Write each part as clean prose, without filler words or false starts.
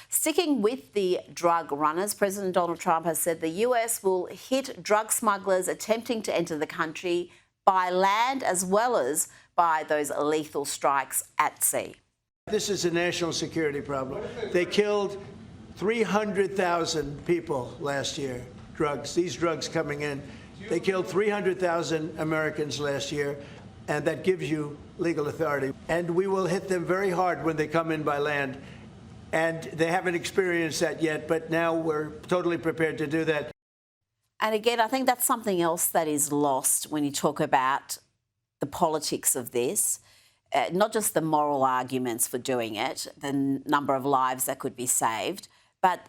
Sticking with the drug runners, President Donald Trump has said the US will hit drug smugglers attempting to enter the country by land as well as by those lethal strikes at sea. This is a national security problem. They killed 300,000 people last year, these drugs coming in. They killed 300,000 Americans last year, and that gives you legal authority. And we will hit them very hard when they come in by land. And they haven't experienced that yet, but now we're totally prepared to do that. And again, I think that's something else that is lost when you talk about the politics of this. Not just the moral arguments for doing it, the number of lives that could be saved, but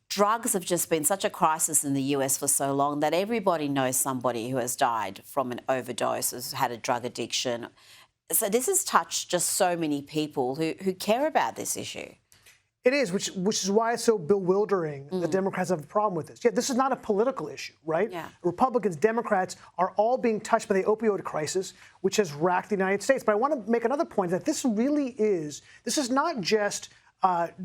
drugs have just been such a crisis in the US for so long that everybody knows somebody who has died from an overdose, has had a drug addiction. So this has touched just so many people who care about this issue. It is, which is why it's so bewildering the Democrats have a problem with this. Yeah, this is not a political issue, right? Yeah. Republicans, Democrats are all being touched by the opioid crisis, which has racked the United States. But I want to make another point that this is not just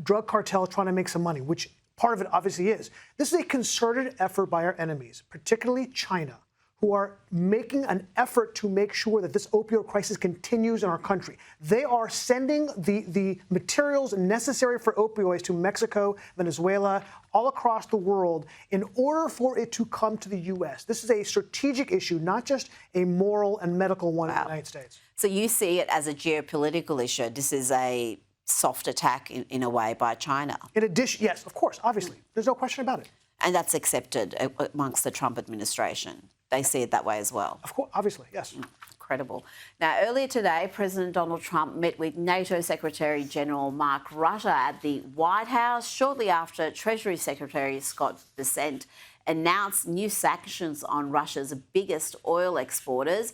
drug cartels trying to make some money, which part of it obviously is. This is a concerted effort by our enemies, particularly China, who are making an effort to make sure that this opioid crisis continues in our country. They are sending the materials necessary for opioids to Mexico, Venezuela, all across the world in order for it to come to the U.S. This is a strategic issue, not just a moral and medical one in the United States. So you see it as a geopolitical issue. This is a soft attack in a way by China. In addition, yes, of course, obviously. There's no question about it. And that's accepted amongst the Trump administration. They see it that way as well. Of course, obviously, yes. Incredible. Now, earlier today, President Donald Trump met with NATO Secretary General Mark Rutte at the White House shortly after Treasury Secretary Scott Bessent announced new sanctions on Russia's biggest oil exporters.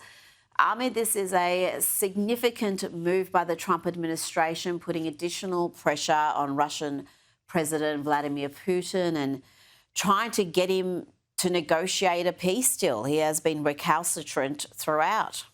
Ami, this is a significant move by the Trump administration, putting additional pressure on Russian President Vladimir Putin and trying to get him to negotiate a peace deal. He has been recalcitrant throughout.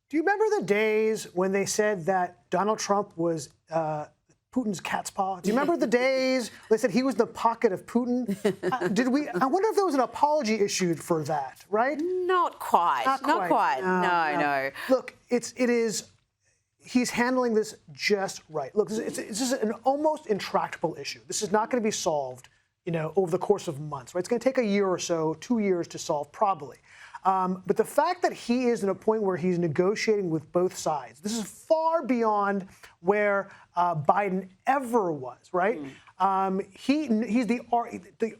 Do you remember the days when they said that Donald Trump was Putin's cat's paw? Do you remember the days they said he was in the pocket of Putin? I wonder if there was an apology issued for that, right? Not quite. Not quite. No. Look, he's handling this just right. Look, this is an almost intractable issue. This is not going to be solved, over the course of months, right? It's going to take a year or so, 2 years to solve, probably. But the fact that he is at a point where he's negotiating with both sides, this is far beyond where Biden ever was, right? He's the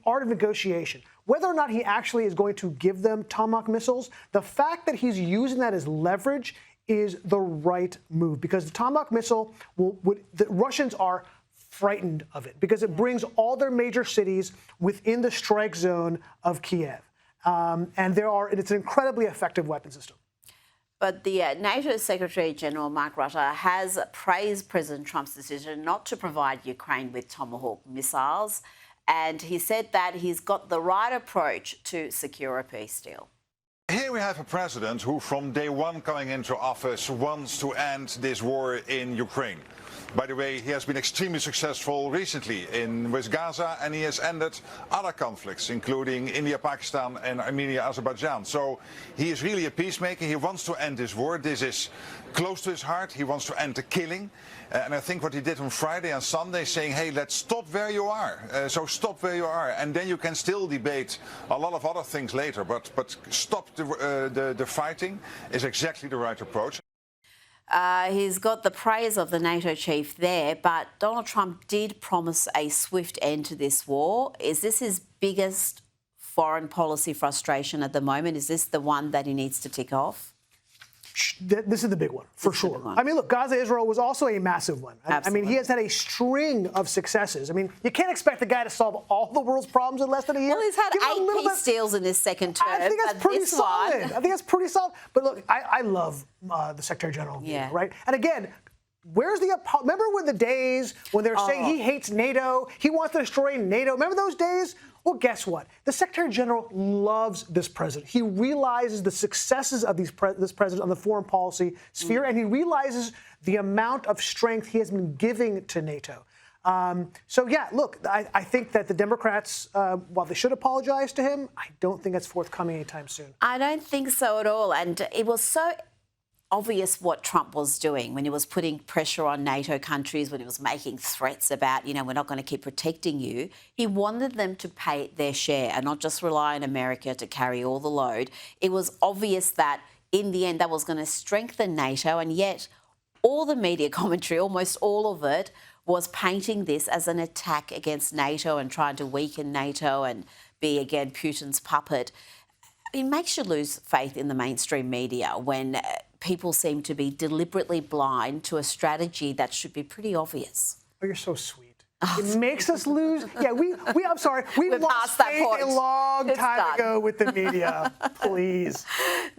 art of negotiation. Whether or not he actually is going to give them Tomahawk missiles, the fact that he's using that as leverage is the right move, because the Tomahawk missile, the Russians are frightened of it because it brings all their major cities within the strike zone of Kiev. And it's an incredibly effective weapon system. But the NATO Secretary General Mark Rutte has praised President Trump's decision not to provide Ukraine with Tomahawk missiles. And he said that he's got the right approach to secure a peace deal. Here we have a president who from day one coming into office wants to end this war in Ukraine. By the way, he has been extremely successful recently with Gaza, and he has ended other conflicts, including India, Pakistan, and Armenia, Azerbaijan. So he is really a peacemaker. He wants to end this war. This is close to his heart. He wants to end the killing. And I think what he did on Friday and Sunday, saying, hey, let's stop where you are. So stop where you are. And then you can still debate a lot of other things later. But stop the fighting is exactly the right approach. He's got the praise of the NATO chief there, but Donald Trump did promise a swift end to this war. Is this his biggest foreign policy frustration at the moment? Is this the one that he needs to tick off? This is the big one, for sure. I mean, look, Gaza, Israel was also a massive one. I mean, he has had a string of successes. I mean, you can't expect the guy to solve all the world's problems in less than a year. Well, he's had 8 peace deals in his second term. I think that's pretty solid. I think that's pretty solid. But look, I love the Secretary General, right? And again, remember when the days when they're saying he hates NATO, he wants to destroy NATO? Remember those days? Well, guess what? The Secretary General loves this president. He realizes the successes of this president on the foreign policy sphere, and he realizes the amount of strength he has been giving to NATO. So, yeah, look, I think that the Democrats, while they should apologize to him, I don't think that's forthcoming anytime soon. I don't think so at all. And it was so obvious what Trump was doing when he was putting pressure on NATO countries, when he was making threats about, we're not going to keep protecting you. He wanted them to pay their share and not just rely on America to carry all the load. It was obvious that in the end that was going to strengthen NATO, and yet all the media commentary, almost all of it, was painting this as an attack against NATO and trying to weaken NATO and be, again, Putin's puppet. It makes you lose faith in the mainstream media when people seem to be deliberately blind to a strategy that should be pretty obvious. Oh, you're so sweet. It makes us lose. Yeah, I'm sorry. We've lost faith a long time ago with the media. Please.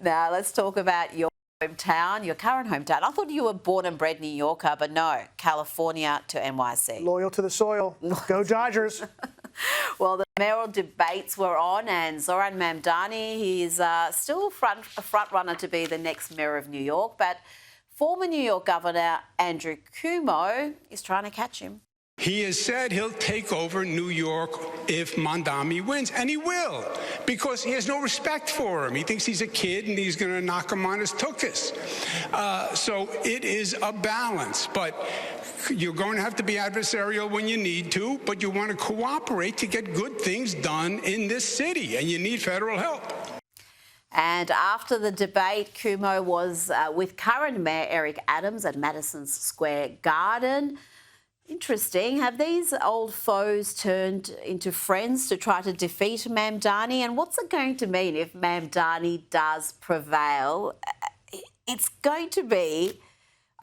Now, let's talk about your hometown, your current hometown. I thought you were born and bred New Yorker, but no, California to NYC. Loyal to the soil. Go Dodgers. Well, the mayoral debates were on, and Zoran Mamdani, he's still a front runner to be the next mayor of New York, but former New York Governor Andrew Cuomo is trying to catch him. He has said he'll take over New York if Mamdani wins, and he will, because he has no respect for him. He thinks he's a kid and he's going to knock him on his tuchus. So it is a balance, but you're going to have to be adversarial when you need to, but you want to cooperate to get good things done in this city, and you need federal help. And after the debate, Cuomo was with current Mayor Eric Adams at Madison Square Garden. Interesting. Have these old foes turned into friends to try to defeat Mamdani? And what's it going to mean if Mamdani does prevail? It's going to be,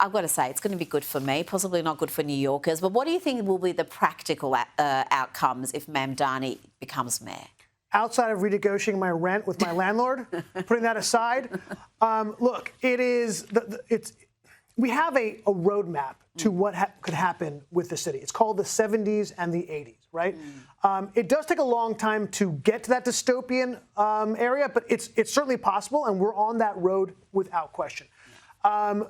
I've got to say, it's going to be good for me, possibly not good for New Yorkers. But what do you think will be the practical outcomes if Mamdani becomes mayor? Outside of renegotiating my rent with my landlord, putting that aside, look, it is we have a roadmap to what could happen with the city. It's called the 70s and the 80s, right? It does take a long time to get to that dystopian area, but it's certainly possible, and we're on that road without question. I'm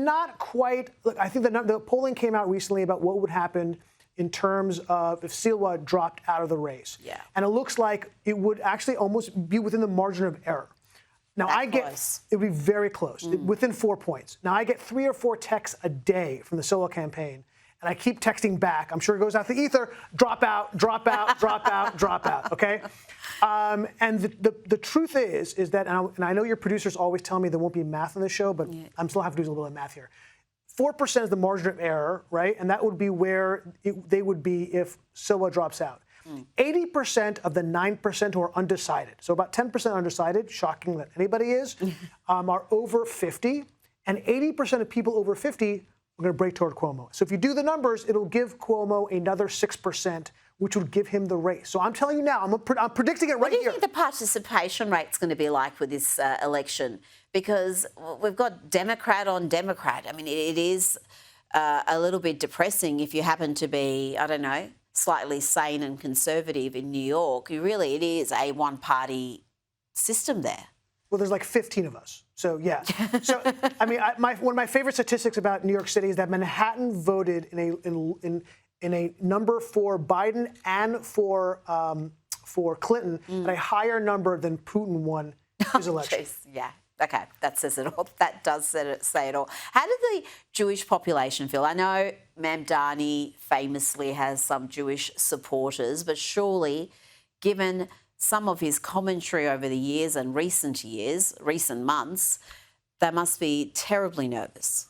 not quite. Look, I think the polling came out recently about what would happen in terms of if Silva dropped out of the race. Yeah. And it looks like it would actually almost be within the margin of error. Now, it would be very close, within 4 points. Now, I get 3 or 4 texts a day from the Silva campaign, and I keep texting back. I'm sure it goes out the ether, drop out, drop out, drop out, drop out, okay? And the truth is that, and I know your producers always tell me there won't be math on the show, but I'm still have to do a little bit of math here. 4% is the margin of error, right? And that would be where they would be if Silva drops out. 80% of the 9% who are undecided, so about 10% undecided, shocking that anybody is, are over 50, and 80% of people over 50 are going to break toward Cuomo. So if you do the numbers, it'll give Cuomo another 6%, which would give him the race. So I'm telling you now, I'm predicting it right here. What do you think the participation rate's going to be like with this election? Because we've got Democrat on Democrat. I mean, it is a little bit depressing if you happen to be, I don't know, slightly sane and conservative in New York. It is a one-party system there. Well, there's like 15 of us. So, yeah. So, I mean, one of my favorite statistics about New York City is that Manhattan voted in a number for Biden and for Clinton at a higher number than Putin won his election. Yeah. Okay, that says it all. That does say it all. How did the Jewish population feel? I know Mamdani famously has some Jewish supporters, but surely, given some of his commentary over the years and recent months, they must be terribly nervous.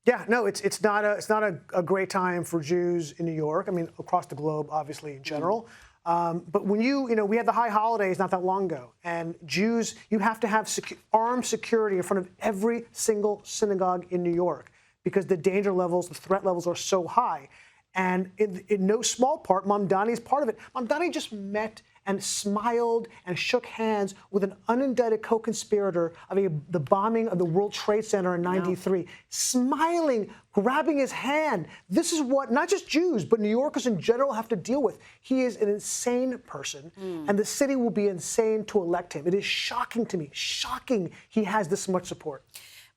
Yeah, no, it's not a great time for Jews in New York. I mean, across the globe, obviously, in general. But when we had the high holidays not that long ago, and Jews, you have to have armed security in front of every single synagogue in New York because the danger levels, the threat levels are so high. And in no small part, Mamdani is part of it. Mamdani just met and smiled and shook hands with an unindicted co-conspirator of the bombing of the World Trade Center in '93, smiling, grabbing his hand. This is what not just Jews, but New Yorkers in general have to deal with. He is an insane person, and the city will be insane to elect him. It is shocking to me, shocking he has this much support.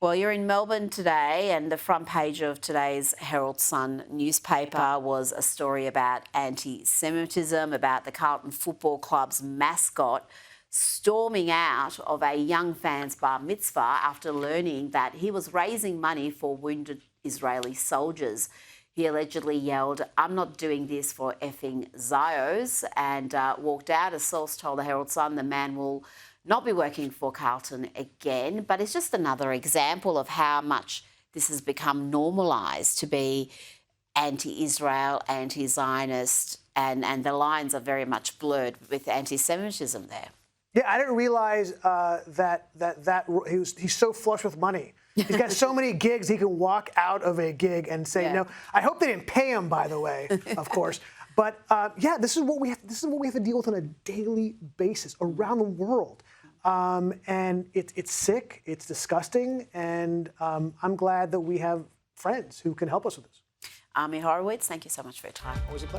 Well, you're in Melbourne today, and the front page of today's Herald Sun newspaper was a story about anti-Semitism, about the Carlton Football Club's mascot storming out of a young fan's bar mitzvah after learning that he was raising money for wounded Israeli soldiers. He allegedly yelled, "I'm not doing this for effing Zios," and walked out. A source told the Herald Sun the man will not be working for Carlton again. But it's just another example of how much this has become normalised to be anti-Israel, anti-Zionist, and the lines are very much blurred with anti-Semitism there. Yeah, I didn't realize he's so flush with money. He's got so many gigs, he can walk out of a gig and say no. I hope they didn't pay him, by the way, of course. But yeah, this is what we have to deal with on a daily basis around the world, and it's sick, it's disgusting, and I'm glad that we have friends who can help us with this. Ami Horowitz, thank you so much for your time. Always a pleasure.